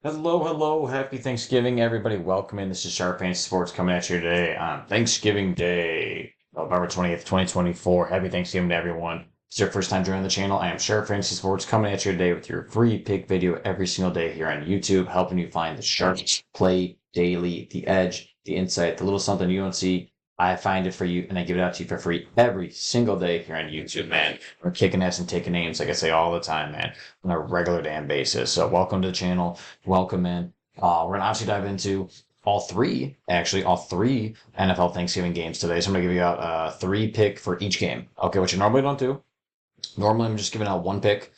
Hello. Happy Thanksgiving, everybody. Welcome in. This is Sharp Fantasy Sports coming at you today on Thanksgiving Day, November 20th, 2024. Happy Thanksgiving to everyone. If it's your first time joining the channel, I am Sharp Fantasy Sports coming at you today with your free pick video every single day here on YouTube, helping you find the sharps play daily, the edge, the insight, the little something you don't see. I find it for you and I give it out to you for free every single day here on YouTube, man. We're kicking ass and taking names, like I say all the time, man, on a regular damn basis. So welcome to the channel. Welcome in. We're going to obviously dive into all three NFL Thanksgiving games today. So I'm going to give you out a three pick for each game. Okay, which you normally don't do. Normally, I'm just giving out one pick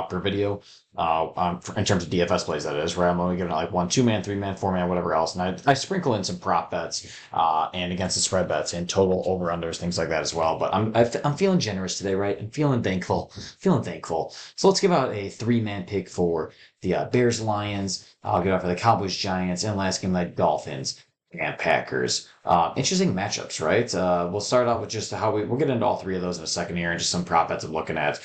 per video in terms of DFS plays, that is, right? I'm only giving out like one, two man, three man, four man, whatever else. And I sprinkle in some prop bets and against the spread bets and total over unders, things like that as well. But I'm feeling generous today, right? I'm feeling thankful. So let's give out a three man pick for the Bears Lions. I'll give out for the Cowboys Giants, and last game like Dolphins and Packers. Interesting matchups, right? We'll start out with just how we'll get into all three of those in a second here and just some prop bets I'm looking at,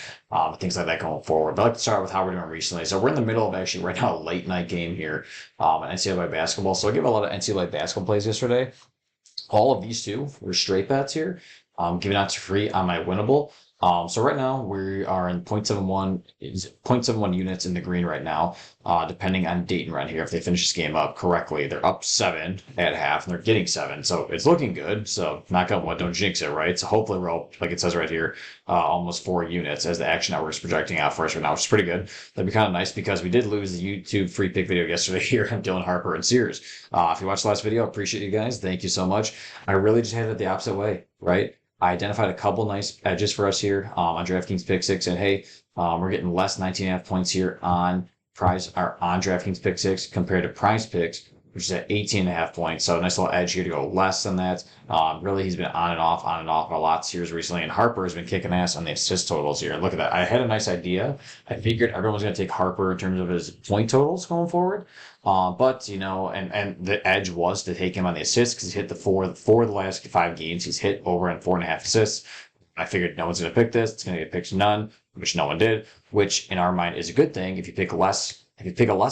things like that going forward. But I'd like to start with how we're doing recently. So we're in the middle of actually right now a late night game here in NCAA basketball. So I gave a lot of NCAA basketball plays yesterday. All of these two were straight bets here. Giving out to free on my Winible. So right now we are in 0.71 units in the green right now, depending on Dayton right here. If they finish this game up correctly, they're up 7 at half and they're getting 7. So it's looking good. So knock on wood, don't jinx it, right? So hopefully we're up, like it says right here, almost 4 units as the Action Network is projecting out for us right now, which is pretty good. That'd be kind of nice because we did lose the YouTube free pick video yesterday here on Dylan Harper and Sears. If you watched the last video, I appreciate you guys. Thank you so much. I really just had it the opposite way, right? I identified a couple nice edges for us here on DraftKings Pick Six, and hey, we're getting less 19.5 points here on DraftKings Pick Six compared to PrizePicks, which is at 18.5 points. So a nice little edge here to go less than that. Really, he's been on and off a lot series recently, and Harper has been kicking ass on the assist totals here. And look at that. I had a nice idea. I figured everyone's going to take Harper in terms of his point totals going forward. But and the edge was to take him on the assists because he's hit the four of the last 5 games. He's hit over and 4.5 assists. I figured no one's going to pick this. It's going to get picked none, which no one did, which in our mind is a good thing. If you pick a less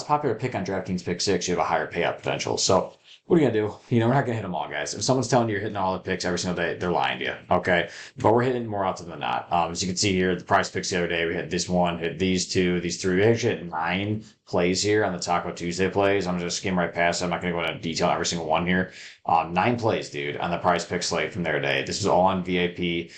popular pick on DraftKings Pick Six, you have a higher payout potential. So what are you going to do? We're not going to hit them all, guys. If someone's telling you you're hitting all the picks every single day, they're lying to you, okay? But we're hitting more often than not. As you can see here, the prize picks the other day, we had this one, hit these two, these three. We actually had 9 plays here on the Taco Tuesday plays. I'm just skim right past it. I'm not going to go into detail on every single one here. 9 plays, dude, on the prize pick slate from their day. This is all on VIP,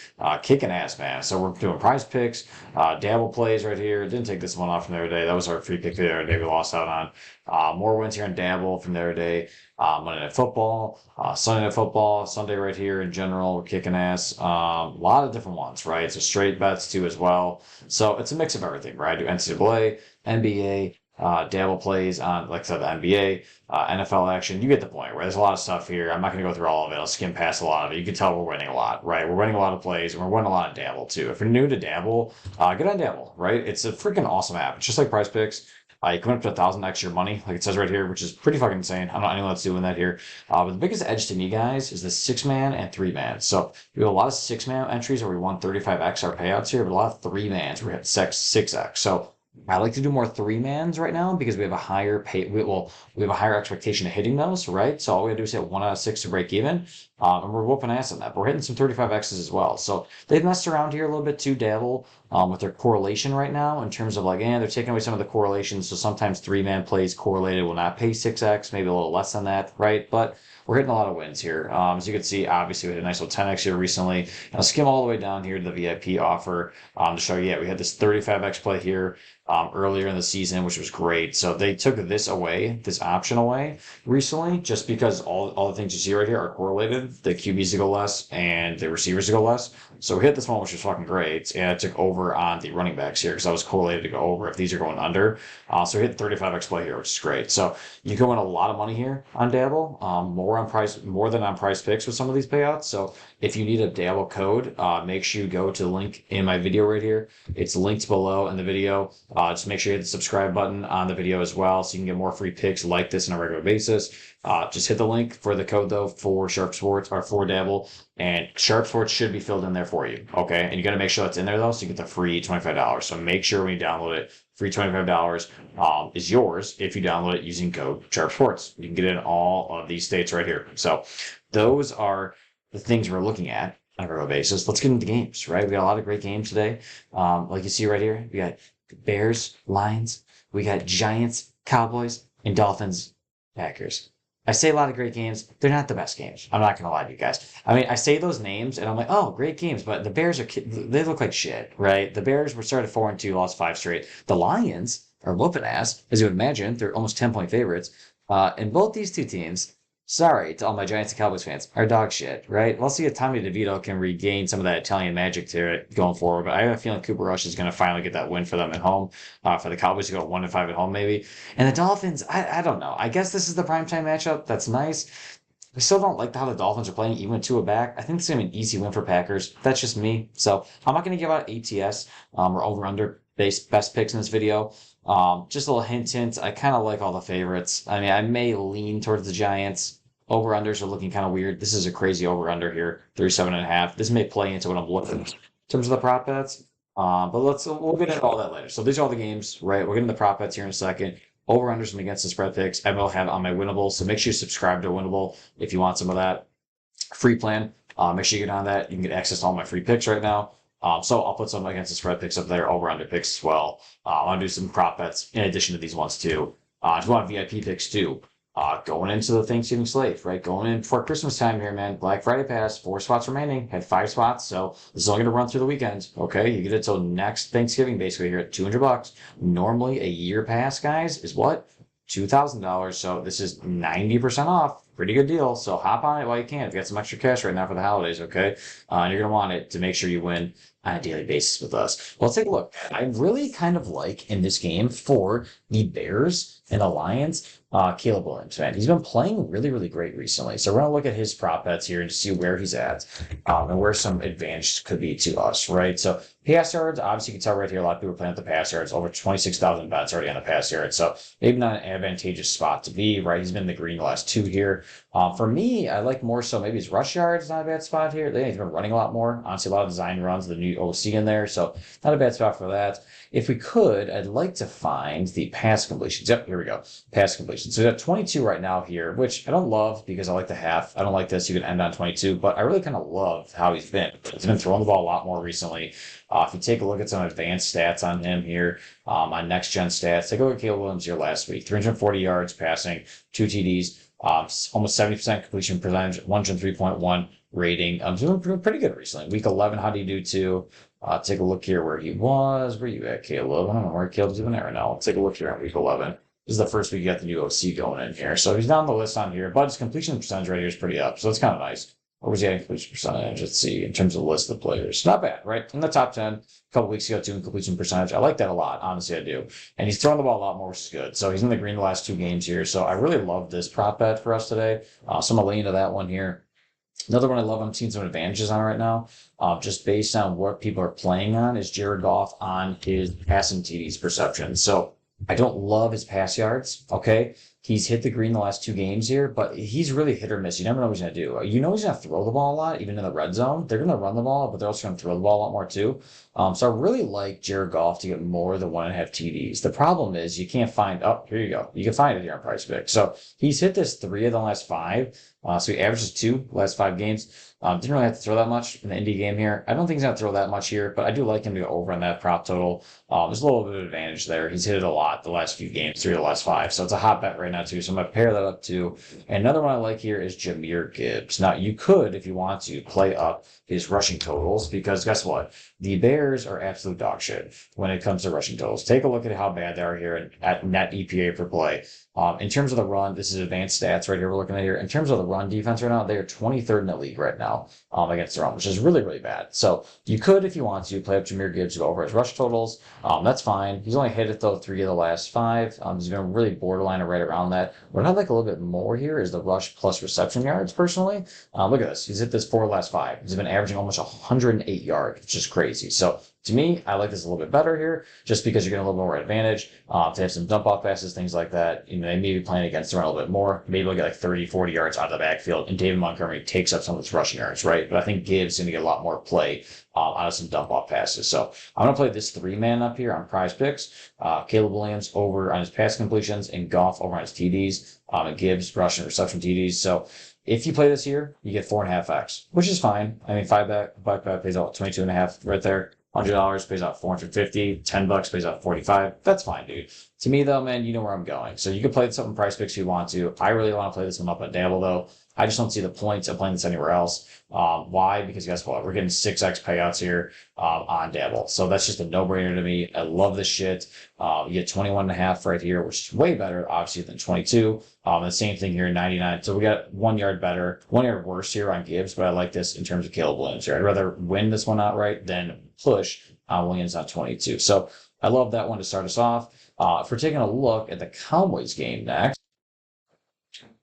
kicking ass, man. So we're doing prize picks, Dabble plays right here. Didn't take this one off from their day. That was our free pick the other day we lost out on. More wins here on Dabble from their day. Monday Night Football, Sunday Night Football, Sunday right here in general, we're kicking ass. A lot of different ones, right? So straight bets too as well. So it's a mix of everything, right? I do NCAA, NBA, Dabble plays on, like I said, the NBA, NFL action. You get the point, right? There's a lot of stuff here. I'm not going to go through all of it. I'll skim past a lot of it. You can tell we're winning a lot, right? We're winning a lot of plays, and we're winning a lot of Dabble too. If you're new to Dabble, get on Dabble, right? It's a freaking awesome app. It's just like PrizePicks. You come up to 1,000x your money, like it says right here, which is pretty fucking insane. I don't know anyone that's doing that here. But the biggest edge to me, guys, is the 6-man and 3-man. So we have a lot of 6-man entries where we won 35x our payouts here, but a lot of 3-mans where we had 6x. So I like to do more 3-mans right now because we have a higher we have a higher expectation of hitting those, right? So all we gotta do is hit 1 out of 6 to break even. And we're whooping ass on that. But we're hitting some 35x's as well. So they've messed around here a little bit too, Dabble, with their correlation right now in terms of like, they're taking away some of the correlations. So sometimes 3-man plays correlated will not pay 6x, maybe a little less than that, right? But we're hitting a lot of wins here. As you can see, obviously we had a nice little 10x here recently. And I'll skim all the way down here to the VIP offer to show you, we had this 35x play here earlier in the season, which was great. So they took this option away recently, just because all the things you see right here are correlated. The QBs to go less and the receivers to go less. So we hit this one, which was fucking great. And I took over on the running backs here because I was correlated to go over if these are going under. So we hit 35x play here, which is great. So you can win a lot of money here on Dabble, more than on PrizePicks with some of these payouts. So if you need a Dabble code, make sure you go to the link in my video right here. It's linked below in the video. Just make sure you hit the subscribe button on the video as well so you can get more free picks like this on a regular basis. Just hit the link for the code though for Sharp Sports or for Dabble, and Sharp Sports should be filled in there for you. Okay, and you got to make sure that's in there though, so you get the free $25. So make sure when you download it, free $25 is yours if you download it using code Sharp Sports. You can get it in all of these states right here. So those are the things we're looking at on a regular basis. Let's get into games, right? We got a lot of great games today. Like you see right here, we got Bears, Lions, we got Giants, Cowboys, and Dolphins, Packers. I say a lot of great games. They're not the best games. I'm not going to lie to you guys. I mean, I say those names and I'm like, oh, great games, but the Bears they look like shit, right? The Bears were started 4-2, lost 5 straight. The Lions are whooping ass, as you would imagine. They're almost 10-point favorites. And both these two teams, sorry to all my Giants and Cowboys fans, are dog shit, right? We'll see if Tommy DeVito can regain some of that Italian magic to it going forward, but I have a feeling Cooper Rush is going to finally get that win for them at home, for the Cowboys to go 1-5 at home maybe. And the Dolphins, I don't know. I guess this is the primetime matchup. That's nice. I still don't like how the Dolphins are playing, even with Tua back. I think it's going to be an easy win for Packers. That's just me. So I'm not going to give out ATS or over-under best picks in this video. Just a little hint. I kind of like all the favorites. I mean, I may lean towards the Giants. Over-unders are looking kind of weird. This is a crazy over-under here, 37.5. This may play into what I'm looking in terms of the prop bets. But we'll get into all that later. So these are all the games, right? We're getting the prop bets here in a second. Over-unders and against the spread picks. I will have on my Winible, so make sure you subscribe to Winible if you want some of that free plan. Make sure you get on that. You can get access to all my free picks right now. So I'll put some against the spread picks up there, over-under picks as well. I want to do some prop bets in addition to these ones too. If you want VIP picks too. Going into the Thanksgiving slate, right? Going in for Christmas time here, man. Black Friday pass, 4 spots remaining. Had 5 spots, so this is only going to run through the weekend. Okay, you get it till next Thanksgiving, basically here at $200. Normally, a year pass, guys, is what? $2,000. So this is 90% off. Pretty good deal. So hop on it while you can. If you got some extra cash right now for the holidays, okay? And you're going to want it to make sure you win on a daily basis with us. Well, let's take a look. I really kind of like in this game for the Bears and the Lions, Caleb Williams, man. He's been playing really, really great recently. So we're going to look at his prop bets here and see where he's at and where some advantage could be to us, right? So pass yards, obviously you can tell right here, a lot of people are playing at the pass yards, over 26,000 bets already on the pass yards. So maybe not an advantageous spot to be, right? He's been in the green the last 2 here. For me, I like more so maybe his rush yards, not a bad spot here. He's been running a lot more. Honestly, a lot of design runs, the new OC in there. So not a bad spot for that. If we could, I'd like to find the pass completions. Yep, here we go. Pass completions. So we got 22 right now here, which I don't love because I like the half. I don't like this. You can end on 22, but I really kind of love how he's been. He's been throwing the ball a lot more recently. If you take a look at some advanced stats on him here, on next-gen stats, take a look at Caleb Williams here last week. 340 yards passing, 2 TDs, almost 70% completion percentage, 103.1 rating. Doing pretty good recently. Week 11, how do you do too? Take a look here where he was. Where you at, Caleb? I don't know where Caleb's even at right now. Let's take a look here at week 11. This is the first week you got the new OC going in here. So he's down the list on here, but his completion percentage right here is pretty up. So it's kind of nice. What was he at completion percentage? Let's see, in terms of the list of the players. Not bad, right? In the top 10, a couple weeks ago, too, in completion percentage. I like that a lot. Honestly, I do. And he's throwing the ball a lot more, which is good. So he's in the green the last 2 games here. So I really love this prop bet for us today. So I'm going to lean into that one here. Another one I love, I'm seeing some advantages on right now, just based on what people are playing on, is Jared Goff on his passing TDs perception. So I don't love his pass yards, okay? He's hit the green the last 2 games here, but he's really hit or miss. You never know what he's going to do. You know he's going to throw the ball a lot, even in the red zone. They're going to run the ball, but they're also going to throw the ball a lot more too. So I really like Jared Goff to get more than 1.5 TDs. The problem is you can't find, oh, here you go. You can find it here on PrizePicks. So he's hit this 3 of the last 5. So he averages 2 last 5 games. Didn't really have to throw that much in the Indy game here. I don't think he's going to throw that much here, but I do like him to go over on that prop total. There's a little bit of advantage there. He's hit it a lot the last few games, 3 of the last 5. So it's a hot bet right now too. So I'm going to pair that up too. And another one I like here is Jahmyr Gibbs. Now you could, if you want to, play up his rushing totals because guess what? The Bears are absolute dog shit when it comes to rushing totals. Take a look at how bad they are here at net EPA per play. In terms of the run, this is advanced stats right here we're looking at here. In terms of the run defense right now, they are 23rd in the league right now against the run, which is really, really bad. So you could, if you want to, play up Jahmyr Gibbs, go over his rush totals. That's fine. He's only hit it, though, 3 of the last 5. He's been really borderline or right around that. What I like a little bit more here is the rush plus reception yards, personally. Look at this. He's hit this 4 of the last 5. He's been averaging almost 108 yards, which is crazy. So To me, I like this a little bit better here, just because you're getting a little more advantage. To have some dump off passes, things like that. They may be playing against the run a little bit more. Maybe they'll get like 30, 40 yards out of the backfield, and David Montgomery takes up some of his rushing yards, right? But I think Gibbs is going to get a lot more play out of some dump off passes. So I'm going to play this 3-man up here on PrizePicks. Caleb Williams over on his pass completions, and Goff over on his TDs, and Gibbs rushing reception TDs. So if you play this here, you get 4.5x, which is fine. I mean, five bet pays out 22.5 right there. $100 pays out 450. $10 pays out 45. That's fine, dude. To me, though, man, you know where I'm going. So you can play this up in PrizePicks if you want to. I really want to play this one up at Dabble, though. I just don't see the point of playing this anywhere else. Why? Because guess what? We're getting 6x payouts here on Dabble. So that's just a no-brainer to me. I love this shit. You get 21.5 right here, which is way better, obviously, than 22. The same thing here, 99. So we got 1 yard better, 1 yard worse here on Gibbs, but I like this in terms of Caleb Williams here. I'd rather win this one outright than push Williams on 22. So I love that one to start us off. If we're taking a look at the Cowboys game next,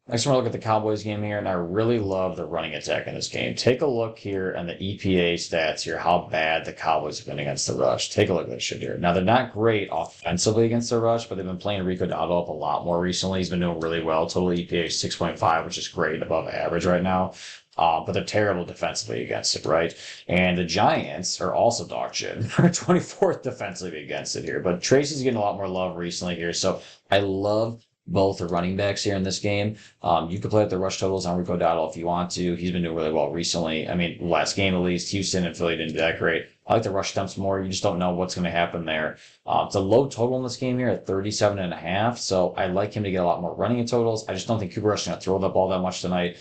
I just want to look at the Cowboys game here, and I really love the running attack in this game. Take a look here on the EPA stats here, how bad the Cowboys have been against the rush. Take a look at this shit here. Now, they're not great offensively against the rush, but they've been playing Rico Dowdle up a lot more recently. He's been doing really well. Total EPA is 6.5, which is great, above average right now. But they're terrible defensively against it, right? And the Giants are also dog shit. They're 24th defensively against it here. But Tracy's getting a lot more love recently here. So I love both the running backs here in this game. You could play at the rush totals on Rico Dowdle if you want to. He's been doing really well recently. I mean, last game at least, Houston and Philly didn't do that great. I like the rush attempts more. You just don't know what's going to happen there. It's a low total in this game here at 37.5. So I like him to get a lot more running in totals. I just don't think Cooper Rush is going to throw the ball that much tonight.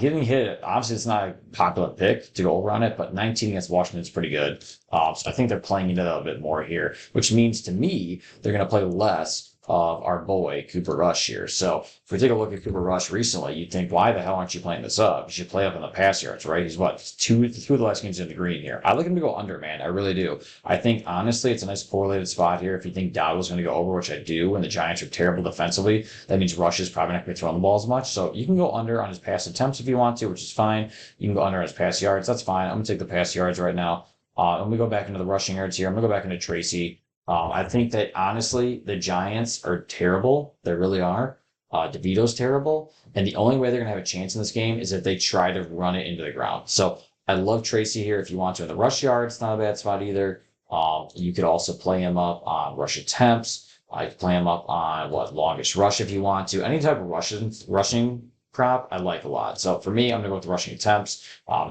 Getting hit, obviously it's not a popular pick to go over on it, but 19 against Washington is pretty good. So I think they're playing into that a bit more here, which means to me, they're going to play less of our boy Cooper Rush here. So if we take a look at Cooper Rush recently, you'd think, why the hell aren't you playing this up? You should play up in the pass yards, right? He's two of the last games in the green here. I like him to go under, man. I really do. I think honestly, it's a nice correlated spot here. If you think Dowdle's going to go over, which I do, and the Giants are terrible defensively, that means Rush is probably not going to be throwing the ball as much. So you can go under on his pass attempts if you want to, which is fine. You can go under on his pass yards. That's fine. I'm going to take the pass yards right now. And we go back into the rushing yards here. I'm going to go back into Tracy. I think that honestly, the Giants are terrible. They really are. DeVito's terrible. And the only way they're going to have a chance in this game is if they try to run it into the ground. So I love Tracy here. If you want to in the rush yard, it's not a bad spot either. You could also play him up on rush attempts. I could play him up on longest rush if you want to. Any type of rushing prop, I like a lot. So for me, I'm going to go with the rushing attempts.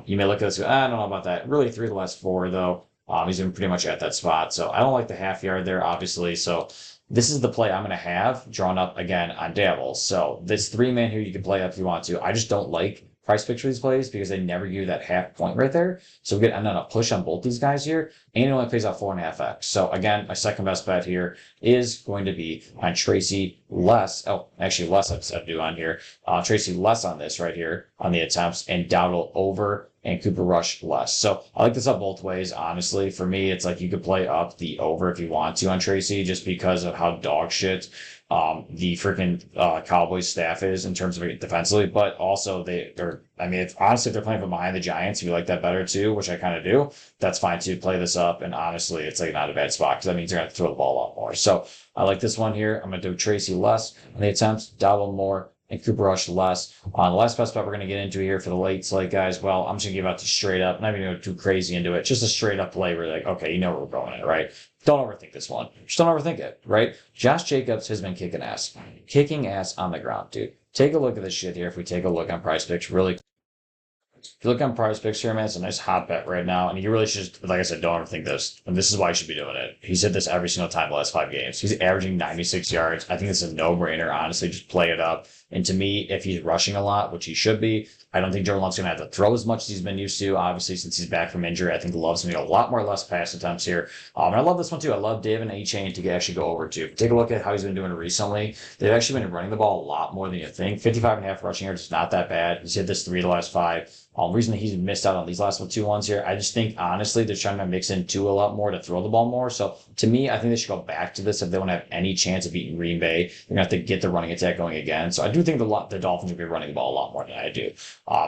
You may look at this and go, I don't know about that. Really, 3 of the last 4, though. He's been pretty much at that spot. So I don't like the half yard there, obviously. So this is the play I'm going to have drawn up again on Dabble. So this 3-man here you can play up if you want to. I just don't like PrizePicks for these plays because they never give you that half point right there. So we get on a push on both these guys here, and it only pays out 4.5x. So again, my second best bet here is going to be on Tracy less. Oh, actually less I'd do on here. Tracy less on this right here on the attempts, and Dowdle over and Cooper Rush less. So I like this up both ways, honestly. For me, it's like you could play up the over if you want to on Tracy just because of how dog shit the freaking Cowboys staff is in terms of defensively, but also honestly, if they're playing from behind the Giants, if you like that better too, which I kind of do, that's fine too. Play this up, and honestly, it's like not a bad spot because that means they're going to throw the ball a lot more. So I like this one here. I'm going to do Tracy less on the attempts, Dabble more, and Cooper Rush less. The last best bet we're going to get into here for the late slate guys, well, I'm just going to give out the straight up, not even going to go too crazy into it, just a straight up play where you're like, okay, you know where we're going at, right? Don't overthink this one. Just don't overthink it, right? Josh Jacobs has been kicking ass on the ground, dude. Take a look at this shit here. If we take a look on PrizePicks, really. If you look on PrizePicks here, man, it's a nice hot bet right now. And you really should, like I said, don't overthink this. And this is why you should be doing it. He's hit this every single time the last 5 games. He's averaging 96 yards. I think this is a no-brainer, honestly. Just play it up. And to me, if he's rushing a lot, which he should be, I don't think Jordan Love's going to have to throw as much as he's been used to, obviously, since he's back from injury. I think Love's going to get a lot more less pass attempts here. And I love this one, too. I love David and A-Chain to actually go over, too. Take a look at how he's been doing recently. They've actually been running the ball a lot more than you think. 55.5 rushing yards is not that bad. He's hit this 3 of the last 5. The reason that he's missed out on these last 2 ones here, I just think, honestly, they're trying to mix in 2 a lot more to throw the ball more. So, to me, I think they should go back to this if they want to have any chance of beating Green Bay. They're going to have to get the running attack going again. So, I do think the Dolphins will be running the ball a lot more than I do.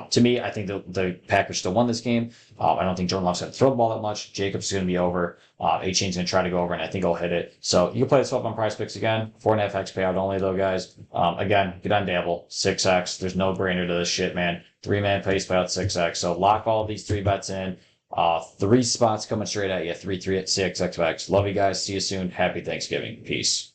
To me, I think the Packers still won this game. I don't think Jordan Love's going to throw the ball that much. Jacobs is going to be over. A-Chain's going to try to go over, and I think he'll hit it. So you can play this up on PrizePicks again. 4.5x payout only, though, guys. Again, get on Dabble. 6x. There's no brainer to this shit, man. 3-man pace payout 6x. So lock all these 3 bets in. 3 spots coming straight at you. 3 at 6x. Love you guys. See you soon. Happy Thanksgiving. Peace.